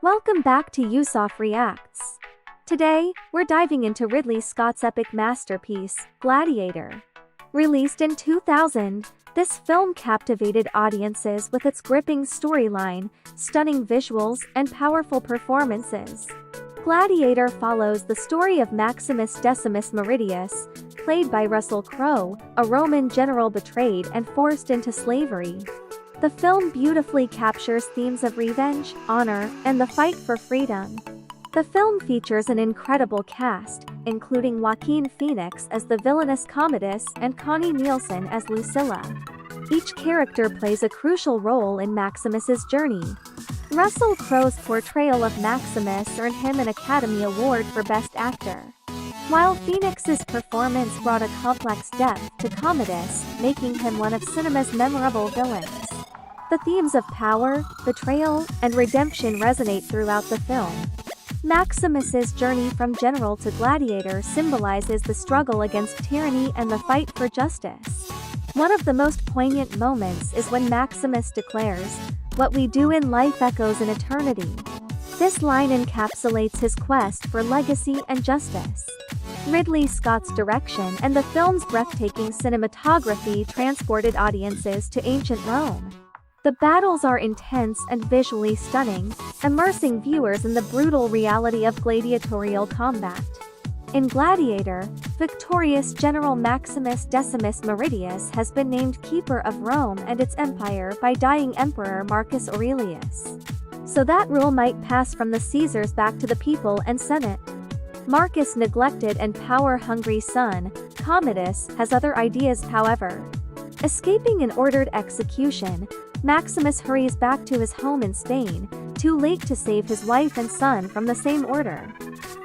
Welcome back to Yusof Reacts. Today, we're diving into Ridley Scott's epic masterpiece, Gladiator. Released in 2000, this film captivated audiences with its gripping storyline, stunning visuals, and powerful performances. Gladiator follows the story of Maximus Decimus Meridius, played by Russell Crowe, a Roman general betrayed and forced into slavery. The film beautifully captures themes of revenge, honor, and the fight for freedom. The film features an incredible cast, including Joaquin Phoenix as the villainous Commodus and Connie Nielsen as Lucilla. Each character plays a crucial role in Maximus's journey. Russell Crowe's portrayal of Maximus earned him an Academy Award for Best Actor, while Phoenix's performance brought a complex depth to Commodus, making him one of cinema's memorable villains. The themes of power, betrayal, and redemption resonate throughout the film. Maximus's journey from general to gladiator symbolizes the struggle against tyranny and the fight for justice. One of the most poignant moments is when Maximus declares, "What we do in life echoes in eternity." This line encapsulates his quest for legacy and justice. Ridley Scott's direction and the film's breathtaking cinematography transported audiences to ancient Rome. The battles are intense and visually stunning, immersing viewers in the brutal reality of gladiatorial combat. In Gladiator, victorious General Maximus Decimus Meridius has been named Keeper of Rome and its empire by dying Emperor Marcus Aurelius, so that rule might pass from the Caesars back to the people and Senate. Marcus' neglected and power-hungry son, Commodus, has other ideas however. Escaping an ordered execution, Maximus hurries back to his home in Spain, too late to save his wife and son from the same order.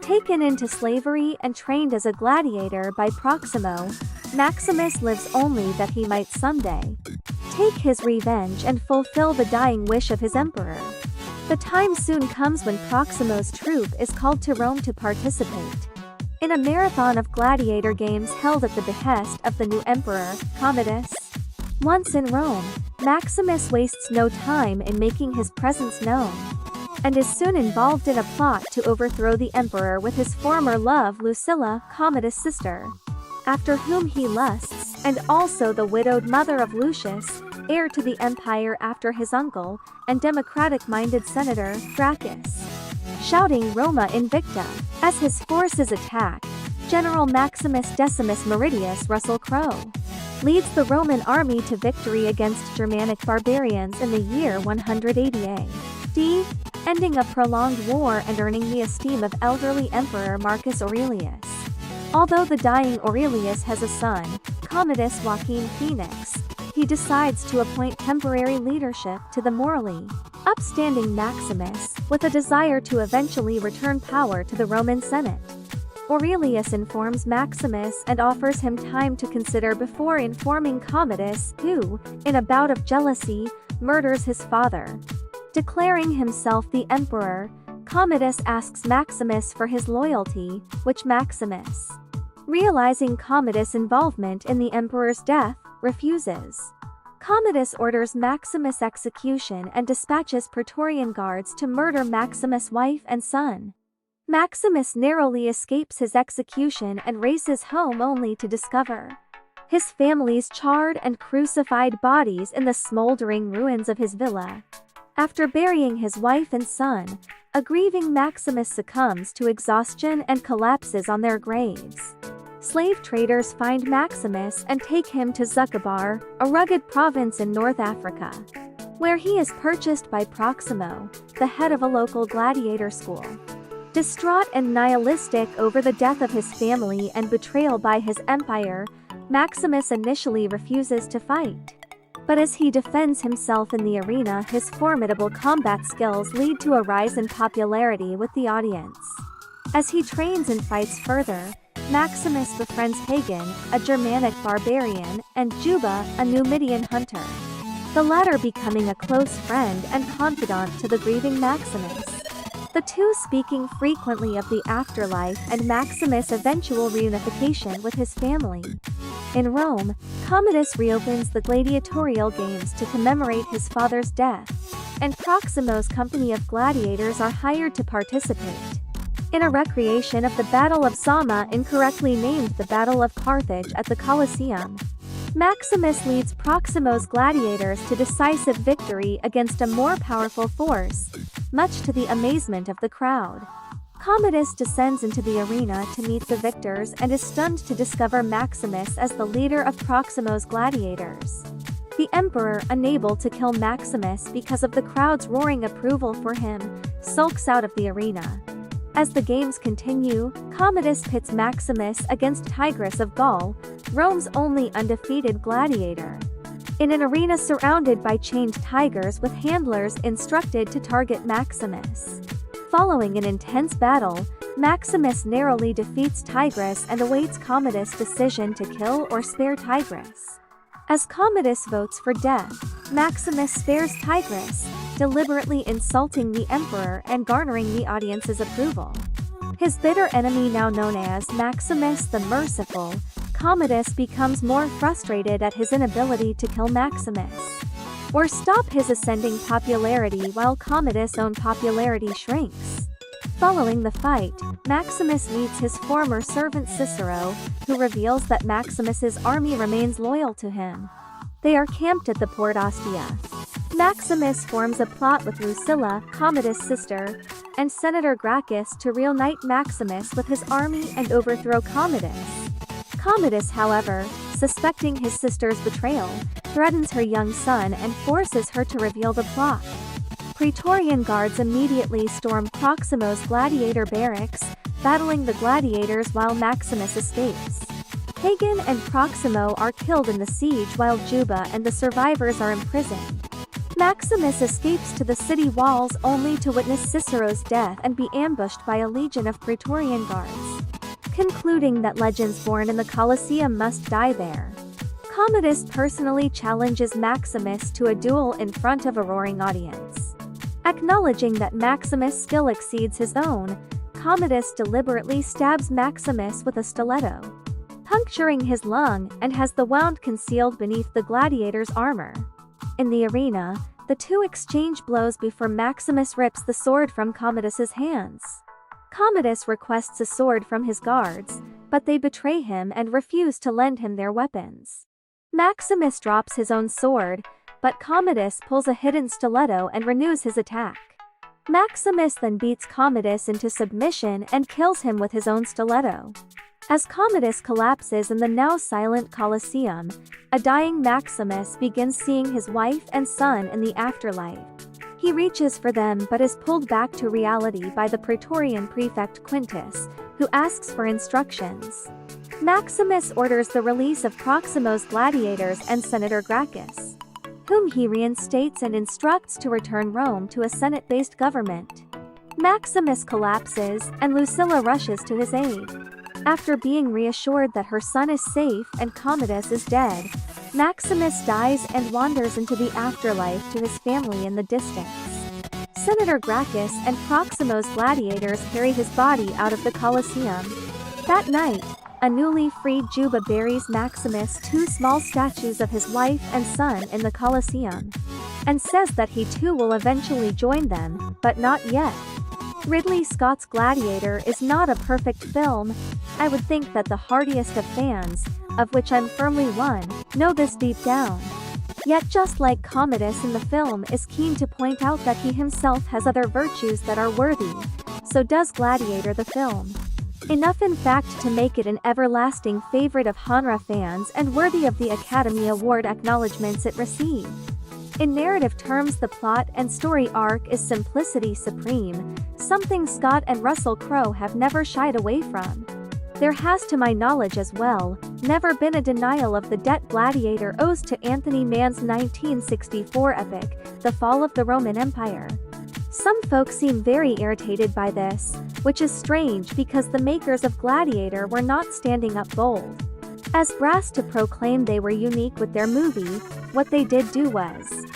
Taken into slavery and trained as a gladiator by Proximo, Maximus lives only that he might someday take his revenge and fulfill the dying wish of his emperor. The time soon comes when Proximo's troupe is called to Rome to participate in a marathon of gladiator games held at the behest of the new emperor, Commodus. Once in Rome, Maximus wastes no time in making his presence known, and is soon involved in a plot to overthrow the emperor with his former love Lucilla, Commodus' sister, after whom he lusts, and also the widowed mother of Lucius, heir to the empire after his uncle, and democratic-minded senator, Gracchus. Shouting Roma Invicta as his forces attack, General Maximus Decimus Meridius Russell Crowe leads the Roman army to victory against Germanic barbarians in the year 180 AD, ending a prolonged war and earning the esteem of elderly Emperor Marcus Aurelius. Although the dying Aurelius has a son, Commodus Joaquin Phoenix, he decides to appoint temporary leadership to the morally upstanding Maximus, with a desire to eventually return power to the Roman Senate. Aurelius informs Maximus and offers him time to consider before informing Commodus, who, in a bout of jealousy, murders his father. Declaring himself the emperor, Commodus asks Maximus for his loyalty, which Maximus, realizing Commodus' involvement in the emperor's death, refuses. Commodus orders Maximus' execution and dispatches Praetorian guards to murder Maximus' wife and son. Maximus narrowly escapes his execution and races home only to discover his family's charred and crucified bodies in the smoldering ruins of his villa. After burying his wife and son, a grieving Maximus succumbs to exhaustion and collapses on their graves. Slave traders find Maximus and take him to Zuccobar, a rugged province in North Africa, where he is purchased by Proximo, the head of a local gladiator school. Distraught and nihilistic over the death of his family and betrayal by his empire, Maximus initially refuses to fight. But as he defends himself in the arena, his formidable combat skills lead to a rise in popularity with the audience. As he trains and fights further, Maximus befriends Hagen, a Germanic barbarian, and Juba, a Numidian hunter, the latter becoming a close friend and confidant to the grieving Maximus. The two speaking frequently of the afterlife and Maximus' eventual reunification with his family. In Rome, Commodus reopens the gladiatorial games to commemorate his father's death, and Proximo's company of gladiators are hired to participate in a recreation of the Battle of Zama, incorrectly named the Battle of Carthage, at the Colosseum. Maximus leads Proximo's gladiators to decisive victory against a more powerful force, much to the amazement of the crowd. Commodus descends into the arena to meet the victors and is stunned to discover Maximus as the leader of Proximo's gladiators. The emperor, unable to kill Maximus because of the crowd's roaring approval for him, sulks out of the arena. As the games continue, Commodus pits Maximus against Tigris of Gaul, Rome's only undefeated gladiator, in an arena surrounded by chained tigers with handlers instructed to target Maximus. Following an intense battle, Maximus narrowly defeats Tigris and awaits Commodus' decision to kill or spare Tigris. As Commodus votes for death, Maximus spares Tigris, deliberately insulting the emperor and garnering the audience's approval. His bitter enemy, now known as Maximus the Merciful, Commodus becomes more frustrated at his inability to kill Maximus or stop his ascending popularity, while Commodus' own popularity shrinks. Following the fight, Maximus meets his former servant Cicero, who reveals that Maximus's army remains loyal to him. They are camped at the port Ostia. Maximus forms a plot with Lucilla, Commodus' sister, and Senator Gracchus to reunite Maximus with his army and overthrow Commodus. Commodus, however, suspecting his sister's betrayal, threatens her young son and forces her to reveal the plot. Praetorian guards immediately storm Proximo's gladiator barracks, battling the gladiators while Maximus escapes. Pagan and Proximo are killed in the siege while Juba and the survivors are imprisoned. Maximus escapes to the city walls only to witness Cicero's death and be ambushed by a legion of Praetorian guards. Concluding that legends born in the Colosseum must die there, Commodus personally challenges Maximus to a duel in front of a roaring audience. Acknowledging that Maximus' skill exceeds his own, Commodus deliberately stabs Maximus with a stiletto, puncturing his lung, and has the wound concealed beneath the gladiator's armor. In the arena, the two exchange blows before Maximus rips the sword from Commodus's hands. Commodus requests a sword from his guards, but they betray him and refuse to lend him their weapons. Maximus drops his own sword, but Commodus pulls a hidden stiletto and renews his attack. Maximus then beats Commodus into submission and kills him with his own stiletto. As Commodus collapses in the now silent Colosseum, a dying Maximus begins seeing his wife and son in the afterlife. He reaches for them but is pulled back to reality by the Praetorian prefect Quintus, who asks for instructions. Maximus orders the release of Proximo's gladiators and Senator Gracchus, whom he reinstates and instructs to return Rome to a Senate-based government. Maximus collapses, and Lucilla rushes to his aid. After being reassured that her son is safe and Commodus is dead, Maximus dies and wanders into the afterlife to his family in the distance. Senator Gracchus and Proximo's gladiators carry his body out of the Colosseum. That night, a newly freed Juba buries Maximus' two small statues of his wife and son in the Colosseum, and says that he too will eventually join them, but not yet. Ridley Scott's Gladiator is not a perfect film. I would think that the hardiest of fans, of which I'm firmly one, know this deep down. Yet just like Commodus in the film is keen to point out that he himself has other virtues that are worthy, so does Gladiator the film. Enough in fact to make it an everlasting favorite of genre fans and worthy of the Academy Award acknowledgements it received. In narrative terms, the plot and story arc is simplicity supreme, something Scott and Russell Crowe have never shied away from. There has, to my knowledge as well, never been a denial of the debt Gladiator owes to Anthony Mann's 1964 epic, The Fall of the Roman Empire. Some folks seem very irritated by this, which is strange because the makers of Gladiator were not standing up bold as brass to proclaim they were unique with their movie. What they did do was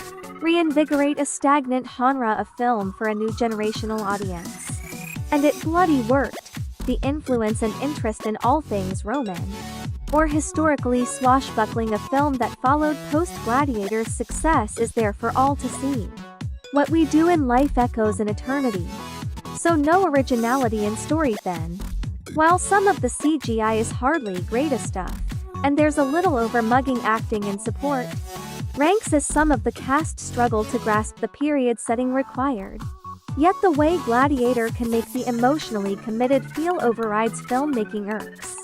reinvigorate a stagnant genre of film for a new generational audience. And it bloody worked. The influence and interest in all things Roman, or historically swashbuckling, a film that followed post-Gladiator's success, is there for all to see. What we do in life echoes in eternity. So no originality in story then. While some of the CGI is hardly greatest stuff, and there's a little over-mugging acting and support, ranks as some of the cast struggle to grasp the period setting required. Yet the way Gladiator can make the emotionally committed feel overrides filmmaking irks.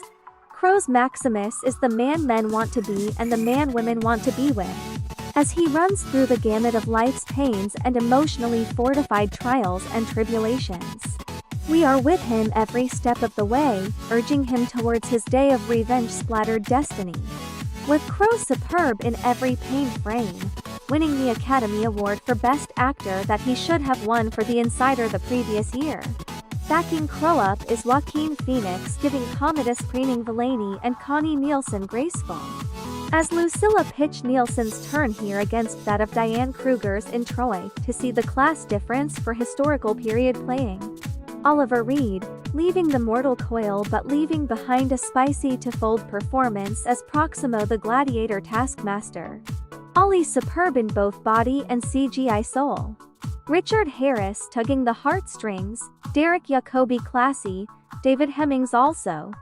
Crowe's Maximus is the man men want to be and the man women want to be with. As he runs through the gamut of life's pains and emotionally fortified trials and tribulations, we are with him every step of the way, urging him towards his day of revenge-splattered destiny. With Crowe superb in every pain frame, winning the Academy Award for Best Actor that he should have won for The Insider the previous year. Backing Crowe up is Joaquin Phoenix giving Commodus preening Villaney and Connie Nielsen graceful. As Lucilla pitched Nielsen's turn here against that of Diane Kruger's in Troy to see the class difference for historical period playing. Oliver Reed, leaving the mortal coil but leaving behind a spicy-to-fold performance as Proximo the Gladiator taskmaster. Ollie superb in both body and CGI soul. Richard Harris tugging the heartstrings, Derek Jacobi classy, David Hemmings also.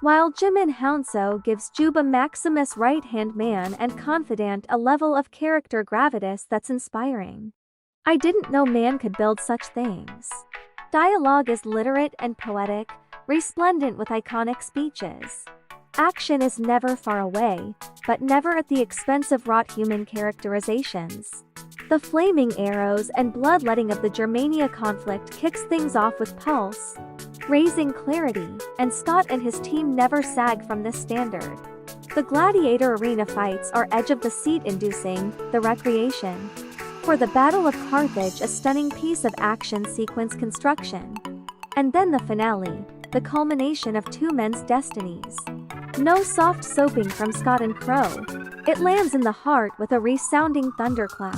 While Jimin Hounsou gives Juba Maximus right-hand man and confidant a level of character gravitas that's inspiring. I didn't know man could build such things. Dialogue is literate and poetic, resplendent with iconic speeches. Action is never far away, but never at the expense of wrought human characterizations. The flaming arrows and bloodletting of the Germania conflict kicks things off with pulse, raising clarity, and Scott and his team never sag from this standard. The Gladiator arena fights are edge-of-the-seat inducing, the recreation. For the Battle of Carthage, a stunning piece of action sequence construction. And then the finale, the culmination of two men's destinies. No soft soaping from Scott and Crowe. It lands in the heart with a resounding thunderclap.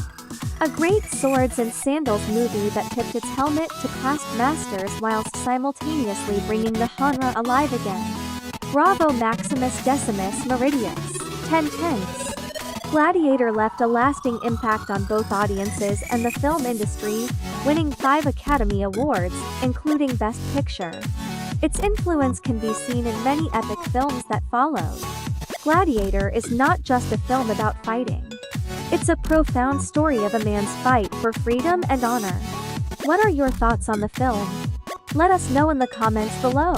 A great swords and sandals movie that tipped its helmet to past masters whilst simultaneously bringing the genre alive again. Bravo Maximus Decimus Meridius. 10/10. Gladiator left a lasting impact on both audiences and the film industry, winning 5 Academy Awards, including Best Picture. Its influence can be seen in many epic films that followed. Gladiator is not just a film about fighting. It's a profound story of a man's fight for freedom and honor. What are your thoughts on the film? Let us know in the comments below.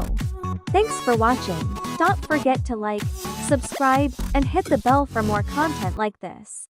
Thanks for watching. Don't forget to like, subscribe, and hit the bell for more content like this.